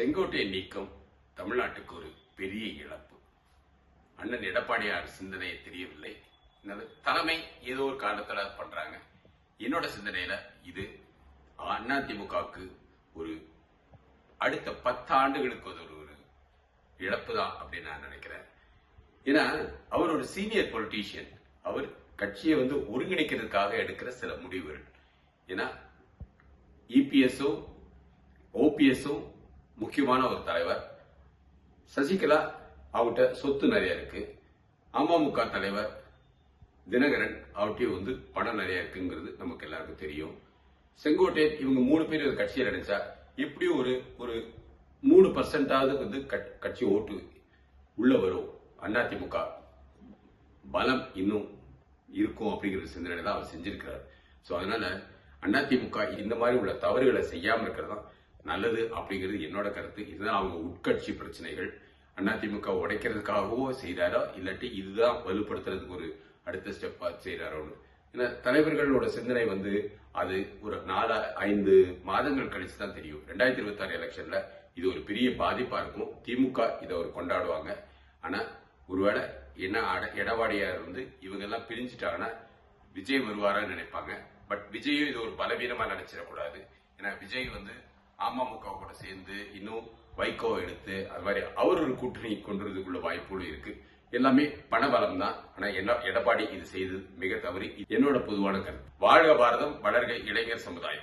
செங்கோட்டையன் நீக்கம் தமிழ்நாட்டுக்கு ஒரு பெரிய இழப்பு. அண்ணன் எடப்பாடியார் சிந்தனை தெரியவில்லை. தலைமை ஏதோ ஒரு காரணத்துல பண்றாங்க. என்னோட சிந்தனையில இது அதிமுகவுக்கு ஒரு அடுத்த 10 ஆண்டுகளுக்கு ஒரு இழப்பு தான் அப்படின்னு நான் நினைக்கிறேன். ஏன்னா அவர் ஒரு சீனியர் பொலிட்டீஷியன். அவர் கட்சியை ஒருங்கிணைக்கிறதுக்காக எடுக்கிற சில முடிவுகள். ஏன்னா இபிஎஸும் ஓபிஎஸும் முக்கியமான ஒரு தலைவர். சசிகலா அவர்கிட்ட சொத்து நிறைய இருக்கு. அமமுக தலைவர் தினகரன் அவர்கிட்ட பணம் நிறைய இருக்குங்கிறது நமக்கு எல்லாருக்கும் தெரியும். செங்கோட்டையன் இவங்க 3 பேர் கட்சியில் நினைச்சா எப்படியும் ஒரு 3% கட்சி ஓட்டு உள்ள வரும். அதிமுக பலம் இன்னும் இருக்கும் அப்படிங்கிற சிந்தனை தான் அவர் செஞ்சிருக்கிறார். சோ அதனால அதிமுக இந்த மாதிரி உள்ள தவறுகளை செய்யாம இருக்கிறது தான் நல்லது அப்படிங்கிறது என்னோட கருத்து. இதுதான் அவங்க உட்கட்சி பிரச்சனைகள். அதிமுக உடைக்கிறதுக்காகவோ செய்யறாரோ இல்லாட்டி இதுதான் வலுப்படுத்துறதுக்கு ஒரு அடுத்த ஸ்டெப்பா செய்யறாரோ. ஏன்னா தலைவர்களோட சிந்தனை அது ஒரு 4-5 மாதங்கள் கழிச்சு தான் தெரியும். 2026 எலெக்ஷன்ல இது ஒரு பெரிய பாதிப்பா இருக்கும். திமுக இதை கொண்டாடுவாங்க. ஆனா ஒருவேளை என்ன எடப்பாடியார் இவங்க எல்லாம் பிரிஞ்சுட்டாங்கன்னா விஜய் வருவாரான்னு நினைப்பாங்க. பட் விஜயும் இது ஒரு பலவீனமா நினைச்சிடக்கூடாது. ஏன்னா விஜய் அமமுக கூட சேர்ந்து இன்னும் வைகோ எடுத்து அது மாதிரி அவர் ஒரு கூட்டணி கொண்டுறதுக்குள்ள வாய்ப்புகளும் இருக்கு. எல்லாமே பணபலம் தான். ஆனா எடப்பாடி இது செய்தது மிக தவறு. என்னோட பொதுவான கருத்து. வாழ்க பாரதம், வளர்க இளைஞர் சமுதாயம்.